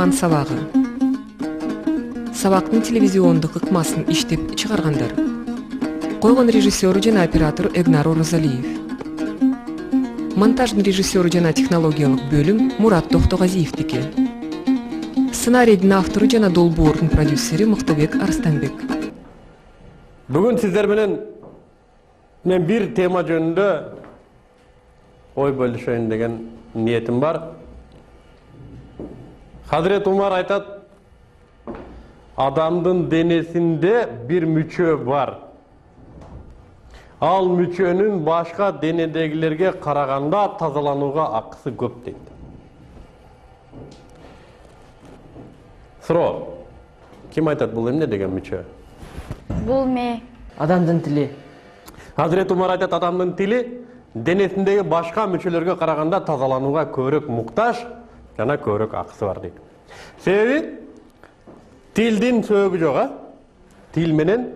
Роман сабагы. Сабактын телевизиондук ыкмасын иштеп чыгаргандар. Койгон режиссеру жана оператор Эгнар Оразалиев. Монтаждын режиссеру жана технологиялык бөлүм Мурат Токтогазиевдики. Сценарийдин автору жана долбоордун продюсери Мыктыбек Арстанбек. Бүгүн сиздер менен мен бир тема жөнүндө ой бөлүшөйүн деген ниетим бар. Хазрет Умар айтат, адамдын денесинде бир мүчө бар. Ал мүчөнүн башка денедегилерге караганда тазаланууга акысы көп дейт. Суроо. Ким айтат бул эмне деген мүчө? Бул ме. Адамдын тили. Хазрет Умар айтат, адамдын тили денесиндеги башка мүчөлөргө караганда тазаланууга көбүрөөк муктаж жана көбүрөөк акысы бар дейт. Себеби тилдин сөөгү жок, тил менен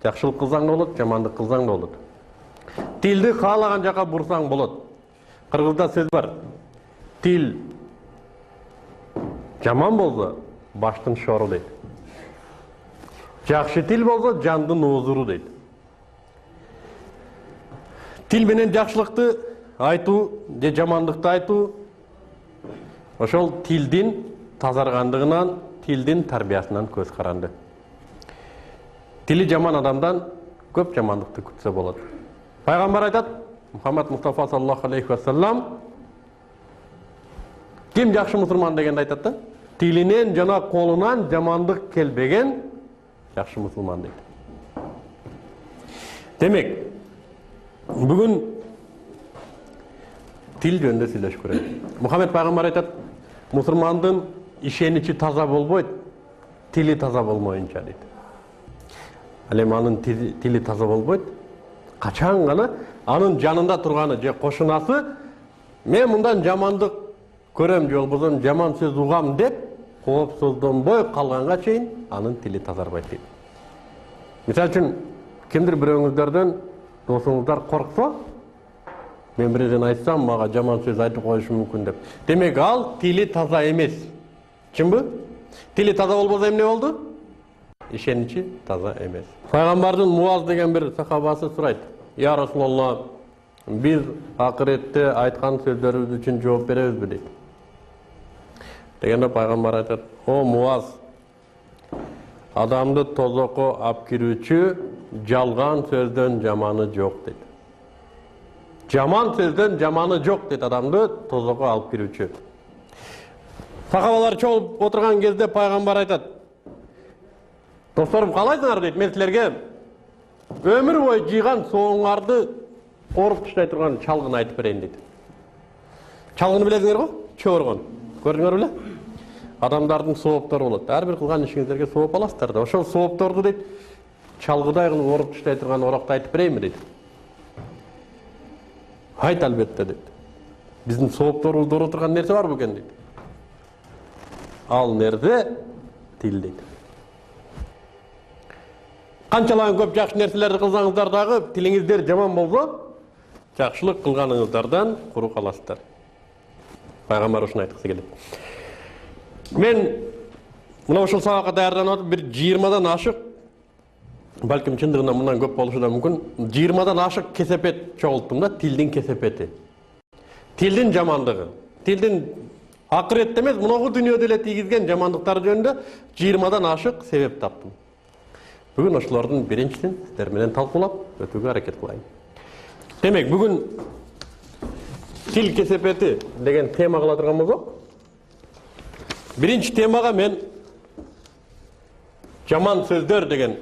жакшылык кылсаң да болот, жамандык кылсаң да болот. Тилди каалаган жака бурсаң болот. Кыргызда сөз бар. Тил жаман болсо, баштын шору дейт. Жакшы тил болсо, жандын оозуру дейт. Тил менен жакшылыкты айтуу же жамандыкты айтуу ошол тилдин тазаргандыгынан, тилдин тарбиясынан көз каранды. Тили жаман адамдан көп жамандыкты күтсө болот. Пайгамбар айтат, Мухаммад Мустафа саллаллаху алейхи ва саллам, ким жакшы мусулман дегенди айтат да, тилинен жана колунан жамандык келбеген жакшы мусулман дейт. Демек, бүгүн тил жөнүндө сүйлөшүп көрөлүк. Мухаммед пайгамбар айтат, мусулмандын ишеничи таза болбойт, тили таза болмоюнча дейт. Ал эми анын тили таза болбойт, качан гана анын жанында турганы же кошунасы мен мындан жамандык көрөм же болбосо жаман сөз угам деп коопсуздонбой калганга чейин анын тили тазарбайт дейт. Мисалы үчүн кимдир бирөөңүздөрдөн досуңуздар корксо, мен бирден айтсам, мага жаман сөз айтып коюшу мүмкүн деп. Демек ал тили таза эмес. Чынбы? Тили таза болбосо эмне болду? Ишеничи таза эмес. Пайгамбардын Муаз деген бир сахабасы сурайт. Я Расулалла, биз акыретте айткан сөздөрүбүз үчүн жооп беребизби дейт. Дегенде пайгамбар айтат, о Муаз, адамды тозокко алып кирүүчү жалган сөздөн жаманы жок дейт. Жаман сөздөн жаманы жок дейт, адамды тозокко алып кирүүчү. Сахабалар чогулуп отурган кезде пайгамбар айтат, досторум, каалайсыңар дейт, мен силерге өмүр бою жыйган сооңарды оруп тыштай турган чалгын айтып берейин дейт. Чалгыны билесиңер го? Чөөргөн. Көрдүңөр беле? Адамдардын сооптору болот. Ар бир кылган ишиңиздерге сооп аласыздар да. Ошол соопторду дейт, чалгыдай кылып оруп тыштай турган орокто айтып берейинби дейт. Айт албетте дейт. Биздин соопторубузду оруп турган нерсе бар бекен дейт. Ал нерсе тил дейт. Канчалыгын көп жакшы нерселерди кылсаңыздар дагы, тилиңиздер жаман болсо, жакшылык кылганыңыздардан куру каласыздар. Пайгамбар ушуну айткысы келет. Мен мына ушул сабакка даярданып атып, бир 20дан ашык, балким чындыгында мындан көп болушу да мүмкүн, 20дан ашык кесепет чогулттум да, тилдин кесепети. Тилдин жамандыгы, тилдин акыретте эмес, мунагу дүйнөдө эле тийгизген жамандыктары жөнүндө 20дан ашык себеп таптым. Бүгүн ошолордун биринчисин сиздер менен талкуулап өтүүгө аракет кылайын. Демек, бүгүн тил кесепети деген тема кыла турган болсок, биринчи темага мен жаман сөздөр деген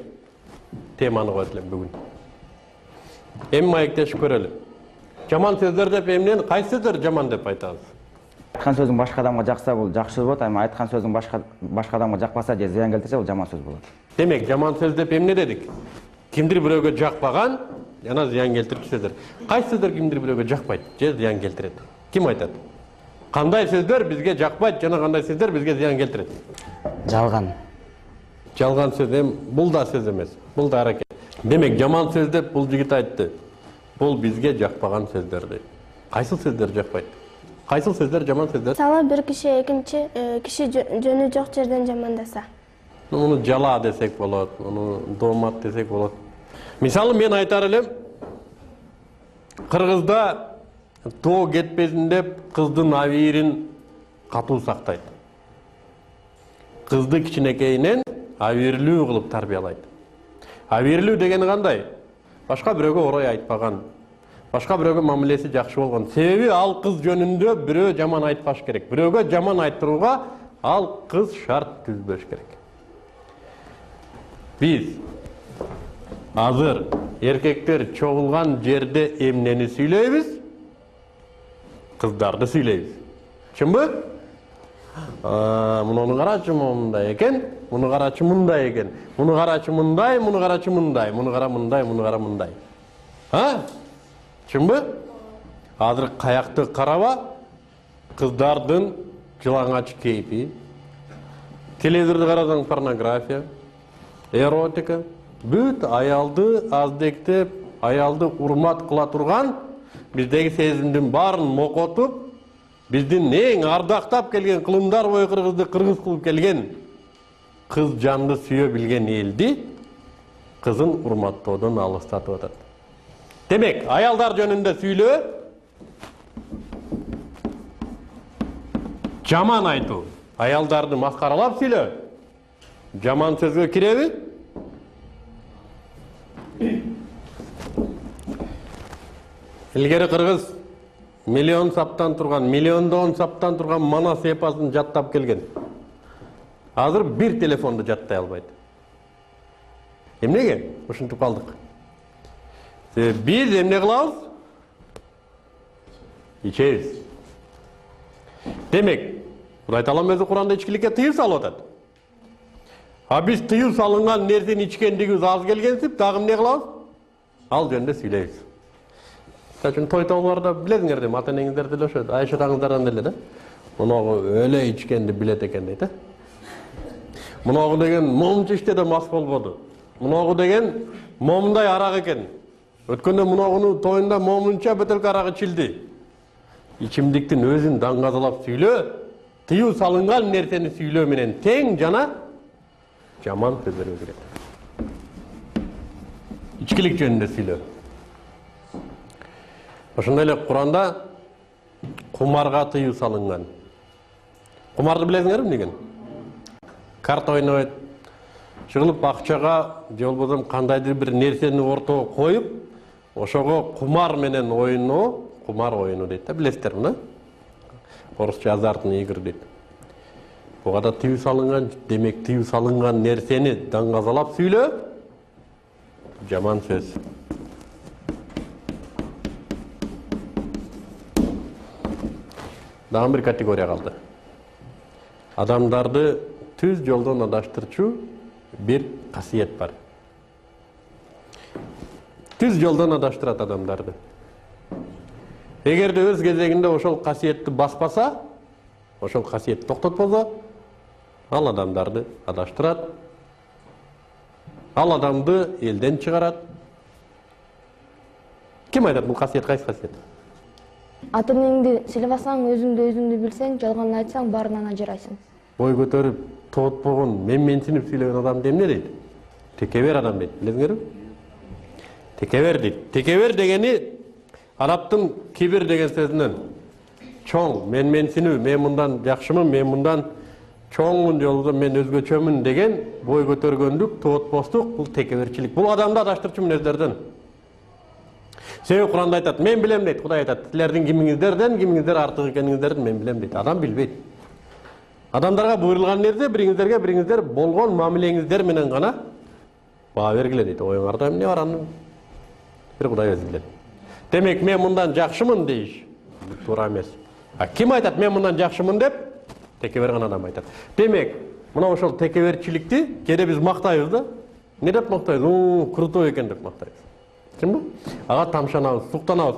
теманы коет элем бүгүн. Эми маектешип көрөлү. Жаман сөздөр деп эмнени, кайсы сөздөр жаман деп айтабыз? Айткан сөзүң башка адамга жакса бул жакшы сөз болот, эми айткан сөзүң башка адамга жакпаса же зыян келтирсе бул жаман сөз болот. Демек, жаман сөз деп эмне дедик? Кимдир бирөөгө жакпаган жана зыян келтирчү сөздөр. Кайсы сөздөр кимдир бирөөгө жакпайт же зыян келтирет? Ким айтат? Кандай сөздөр бизге жакпайт жана кандай сөздөр бизге зыян келтирет? Жалган. Жалган сөз бул да сөз эмес. Бул да аракет. Демек, жаман сөз деп бул жигит айтты. Бул бизге жакпаган сөздөр дейт. Кайсы сөздөр жакпайт? Кайсыл сөздөр жаман сөздөр? Мысалы, бір киши экинчи киши жөнү жок жерден жамандаса. Муну жала десек болот, муну домат десек болот. Мисалы мен айтар элем, Кыргызда тоо кетпесин деп кыздын абийирин катуу сактайт. Кызды кичинекейинен абийирлүү кылып тарбиялайт. Абийирлүү дегени кандай? Башка бирөөгө орой айтпаган, башка бирөөгө мамилеси жакшы болгон. Себеби ал кыз жөнүндө бирөө жаман айтпаш керек. Бирөөгө жаман айттырууга ал кыз шарт түзбөш керек. Биз азыр эркектер чогулган жерде эмнени сүйлөйбүз? Кыздарды сүйлөйбүз. Чынбы? Муну карачы мындай экен, муну карачы мындай экен, муну карачы мындай, муну карачы мындай, муну кара мындай, муну кара мындай. Чынбы? Азыр каякты караба, кыздардын жылаңач кейпи, телевизорду карасаң порнография, эротика, бүт аялды аздектеп, аялды урмат кыла турган биздеги сезимдин баарын мокотуп, биздин эң ардактап келген кылымдар бою кыргызды кыргыз кылып келген кыз жанды сүйө билген элди кызын урматтоодон алыстатып атат. Демек, аялдар жөнүндө сүйлөө, жаман айтуу, аялдарды маскаралап сүйлөө, жаман сөзгө киреби? Илгери кыргыз миллион саптан турган, миллиондон саптан турган манас эпосын жаттап келген. Азыр бир телефонду жаттай албайт. Эмнеге? Ушинтип калдык. Биз эмне кылабыз? Ичебиз. Демек, Кудай Таалам өзү Куранда ичкиликке тыюу салып атат. А биз тыюу салынган нерсени ичкендигибиз аз келгенсип, дагы эмне кылабыз? Ал жөнүндө сүйлөйбүз. Чын той тоолордо билесиңер дейм, ата энеңиздер деле ошо, Айша таңыздардан деле да. Муногу өлө ичкенди билет экен дейт, Муногу деген момчу иште да мас болбоду. Муногу деген момундай арак экен. Өткөндө муногунун тоюнда момунча бөтөлкө арак ичилди. Ичимдиктин өзүн даңгазалап сүйлөө, тыюу салынган нерсени сүйлөө менен тең жана жаман сөздөргө кирет. Ичкилик жөнүндө сүйлөө. Ошондой эле Куранда кумарга тыюу салынган. Кумарды билесиңерби эмнеген? Карта ойнойт, чыгылып акчага же болбосо кандайдыр бир нерсени ортого коюп, ошого кумар менен ойноо, кумар оюну дейт да, билесиздерби, мына? Орусча азартный игры дейт. Буга да тыюу салынган, демек тыюу салынган нерсени даңгазалап сүйлөө, жаман сөз. Дагы бир категория калды. Адамдарды түз жолдон адаштырчу бир касиет бар. Түз жолдон адаштырат адамдарды. Эгерде өз кезегинде ошол касиетти баспаса, ошол касиетти токтотпосо, ал адамдарды адаштырат. Ал адамды элден чыгарат. Ким айтат бул касиет, кайсы касиет? Ата энеңди сыйлабасаң, өзүңдү билсең, жалган айтсаң, баарынан ажырайсың. Бой көтөрүп, тоотпогон, менсинип сүйлөгөн адамды эмне дейт? Текебер адам дейт, билесиңерби? Текебер дейт. Текебер дегени арабтын кибир деген сөзүнөн чоң, менсинүү, мен мындан жакшымын, мен мындан чоңмун, жолдо мен өзгөчөмүн деген бой көтөргөндүк, тоотпостук, бул текеберчилик. Бул адамды адаштырчу мүнөздөрдөн. Себеби Куранда айтат, мен билем дейт, Кудай айтат, силердин кимиңиздер артык экениңиздерди мен билем дейт. Адам билбейт. Адамдарга буйрулган нерсе бириңиздер болгон мамилеңиздер менен гана баа бергиле дейт. Оюңарда эмне бар аны? Бир Кудай өзү билет. Демек, мен мындан жакшымын дейиш, туура эмес. А ким айтат мен мындан жакшымын деп? Текебер гана адам айтат. Демек, мына ошол текеберчиликти кээде биз мактайбыз да. Не деп мактайбыз? Крутой экен деп мактайбыз. Чынбы? Ага тамшанабыз, суктанабыз.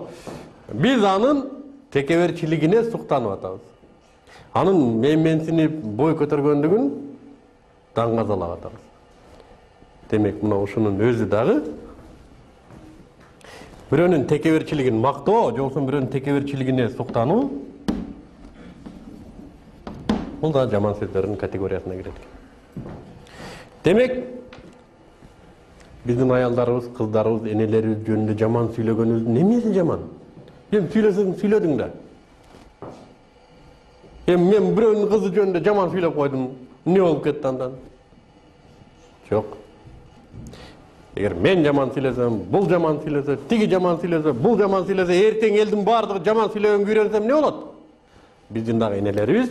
Биз анын текеберчилигине суктанып атабыз. Анын менсинип бой көтөргөндүгүн даңгазалап атабыз. Демек, мына ушунун өзү дагы бирөөнүн текеберчилигин мактоо, же болбосо бирөөнүн текеберчилигине суктануу Бул да жаман сөздөрдүн категориясына кирет. Демек, биздин аялдарыбыз, кыздарыбыз, энелерибиз жөнүндө жаман сүйлөгөнүбүздүн эмеси жаман? Сүйлөсөң сүйлөдүң да. Мен бирөөнүн кызы жөнүндө жаман сүйлөп койдум. Не болуп кетти андан? Жок. Эгер мен жаман сүйлөсөм, бул жаман сүйлөсө, тиги жаман сүйлөсө, бул жаман сүйлөсө, эртең элдин баардыгы жаман сүйлөгөнгө үйрөнсөм не болот? Биздин дагы энелерибиз,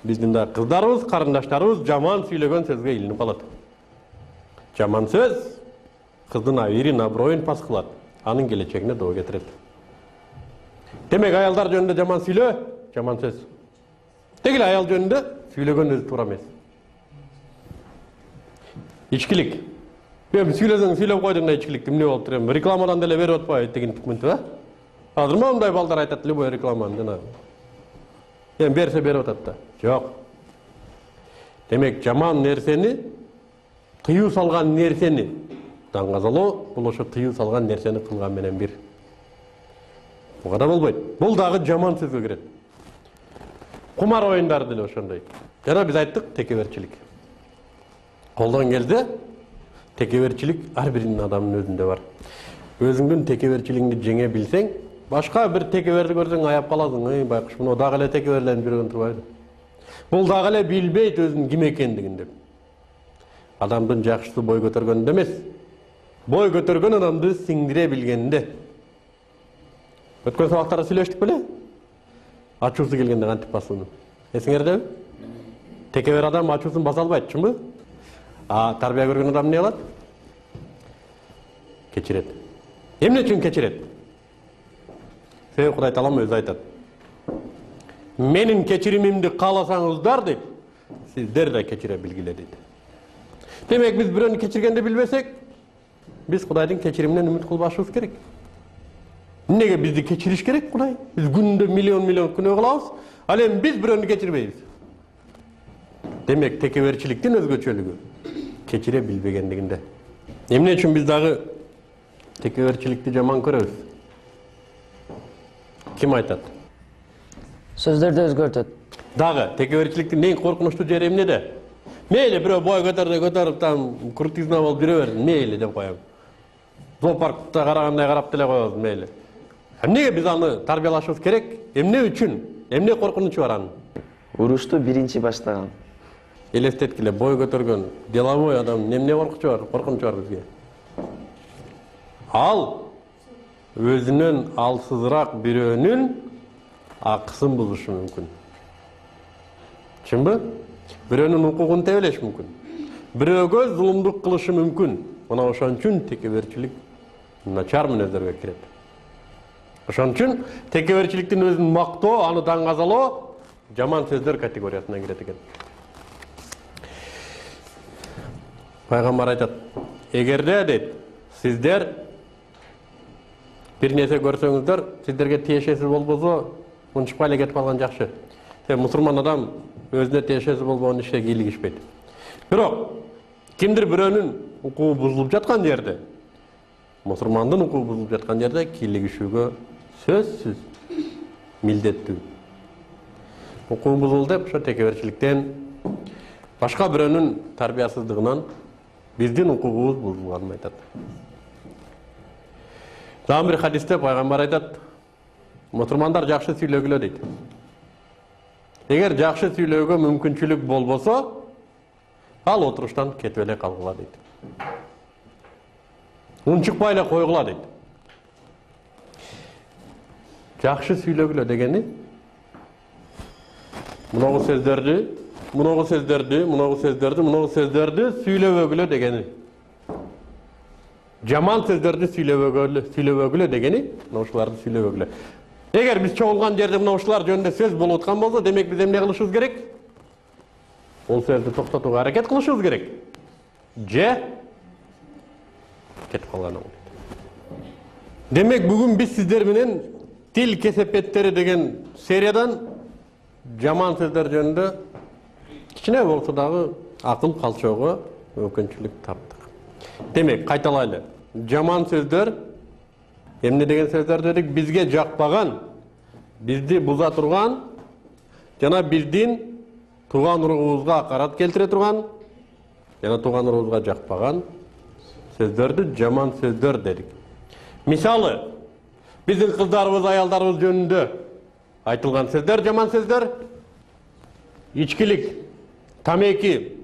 биздин дагы кыздарыбыз, карындаштарыбыз жаман сүйлөгөн сөзгө илинип калат. Жаман сөз кыздын абийирин, аброюн пас кылат, анын келечегине доо кетирет. Демек, аялдар жөнүндө жаман сүйлөө, жаман сөз. Тегил аял жөнүндө сүйлөгөн өзү туура эмес. Ичкилик. Мен сүйлөсөң сүйлөп койдуң да ичкилик эмне болуп турам? Рекламадан деле берип атпайбы деген түкмүнтү, а? Азыр мындай балдар айтат, любой рекламаны жана. Берсе берип атат да. Жок. Демек, жаман нерсени, тыюу салган нерсени даңгазалоо, бул ошо тыюу салган нерсени кылган менен бир. Буга да болбойт. Бул дагы жаман сөзгө кирет. Кумар оюндары деле ошондой. Жана биз айттык, текеберчилик. Колдон келсе, текеберчилик ар биринин адамдын өзүндө бар. Өзүңдүн текеберчилигиңди жеңе билсең, башка бир текеберди көрсөң аяп каласың. Байкуш, муну дагы эле текеберленип жүргөн турбайбы? Бул дагы эле билбейт өзүнүн ким экендигин деп. Адамдын жакшысы бой көтөргөндө эмес, бой көтөргөн адамды сиңдире билгенде. Өткөн сабактарда сүйлөштүк беле? Ачуусу келгенде кантип басууну. Эсиңердеби? Текебер адам ачуусун баса албайт, чынбы? Тарбия көргөн адам не кылат? Кечирет. Эмне үчүн кечирет? Себеп Кудай Таалам өзү айтат. Менин кечиримимди кааласаңыздар деп, сиздер да кечире билгиле дейт. Демек, биз бирөөнү кечиргенди билбесек, биз Кудайдын кечириминен үмүт кылбашыбыз керек. Неге бизди кечириш керек Кудай? Биз күндө миллион күнөө кылабыз, ал эми биз бирөөнү кечирбейбиз. Демек, текеберчиликтин өзгөчөлүгү кечире билбегендигинде. Эмне үчүн биз дагы текеберчиликти жаман көрөбүз? Ким айтат? Сөздөрдү өзгөртөт. Дагы текеберчиликтин эң коркунучтуу жери эмнеде? Мейли бирөө бой көтөрүп там крутизна болуп жүрө берсин, мейли деп коем. Зоопаркта карагандай карап деле коебуз, мейли. Эмнеге биз аны тарбиялашыбыз керек? Эмне үчүн? Эмне коркунучу бар анын? Урушту биринчи баштаган. Элестеткиле, бой көтөргөн деловой адам эмне коркунучу бар бизге? Ал өзүнөн алсызыраак бирөөнүн акысын бузушу мүмкүн. Чынбы? Бирөөнүн укугун тебелеш мүмкүн. Бирөөгө зулумдук кылышы мүмкүн. Мына ошон үчүн текеберчилик начар мүнөздөргө кирет. Ошон үчүн текеберчиликтин өзүн мактоо, аны даңгазалоо жаман сөздөр категориясына кирет экен. Пайгамбар айтат, эгерде дейт, сиздер бир нерсе көрсөңүздөр, сиздерге тиешеси болбосо, унчукпай эле кетип калган жакшы. Мусулман адам өзүнө тиешеси болбогон ишке кийлигишпейт. Бирок кимдир бирөөнүн укугу бузулуп жаткан жерде, мусулмандын укугу бузулуп жаткан жерде кийлигишүүгө сөзсүз милдеттүү. Укугу бузулду деп, ошо текеберчиликтен, башка бирөөнүн тарбиясыздыгынан биздин укугубуз бузулганын айтат. Дагы бир хадисте пайгамбар айтат, мусулмандар жакшы сүйлөгүлө дейт. Эгер жакшы сүйлөөгө мүмкүнчүлүк болбосо, ал отуруштан кетип эле калгыла дейт. Унчукпай эле койгула дейт. Жакшы сүйлөгүлө дегени мунагу сөздөрдү сүйлөбөгүлө дегени. Жаман сөздөрдү сүйлөбөгүлө дегени, мына ушуларды сүйлөбөгүлө. Эгер биз чогулган жерде мына ушулар жөнүндө сөз болуп аткан болсо, демек биз эмне кылышыбыз керек? Ол сөздү токтотууга аракет кылышыбыз керек. Же кетип калган болот. Демек бүгүн биз сиздер менен тил кесепеттери деген сериядан жаман сөздөр жөнүндө кичине болсо дагы акыл калчоого мүмкүнчүлүк таптык. Демек, кайталайлы. Жаман сөздөр эмне деген сөздөр дедик? Бизге жакпаган, бизди буза турган жана биздин туған уруубузга акарат келтире турган жана туған уруубузга жакпаган сөздөрдү жаман сөздөр дедик. Мисалы, биздин кыздарыбыз, аялдарыбыз жөнүндө айтылган сөздөр жаман сөздөр. Ичкилик, тамеки,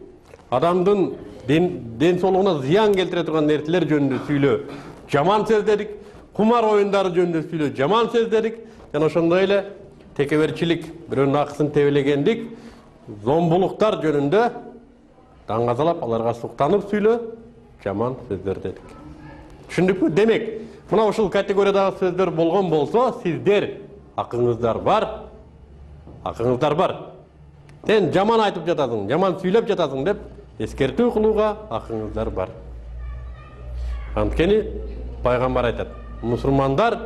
адамдын ден соолугуна зыян келтире турган нерселер жөнүндө сүйлөө жаман сөз дедик. Кумар оюндары жөнүндө сүйлөө жаман сөз дедик. Жана ошондой эле текеберчилик, бирөөнүн акысын тебелегендик, зомбулуктар жөнүндө даңгазалап, аларга суктанып сүйлөө жаман сөздөр дедик. Түшүндүкпү? Демек, мына ушул категориядагы сөздөр болгон болсо, сиздер акыңыздар бар. Акыңыздар бар. Сен жаман айтып жатасың, жаман сүйлөп жатасың деп эскертүү кылууга акыңыздар бар. Анткени пайгамбар айтат, мусулмандар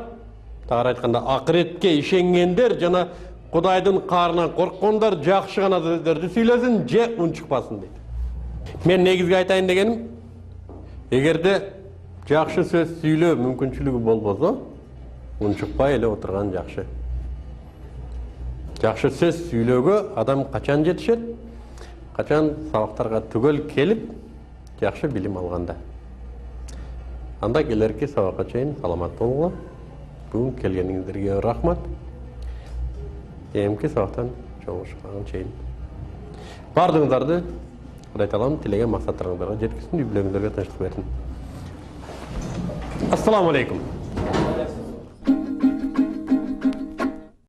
тагыраак айтканда акыретке ишенгендер жана Кудайдын каарынан корккондор жакшы гана сөздөрдү сүйлөсүн, же унчукпасын дейт. Мен негизги айтайын дегеним, эгерде жакшы сөз сүйлөө мүмкүнчүлүгү болбосо, унчукпай эле отурган жакшы. Жакшы сөз сүйлөөгө адам качан жетишет? Качан сабактарга түгөл келип, жакшы билим алганда. Анда келерки сабакка чейин саламат болуңуздар. Бүгүн келгениңиздерге рахмат. Эмки сабактан жолугушканга чейин. Бардыгыңыздарды Кудай Таалам тилеген максаттарыңыздарга жеткизсин, үй бүлөңүздөргө тынчтык берсин. Ассаламу алейкум.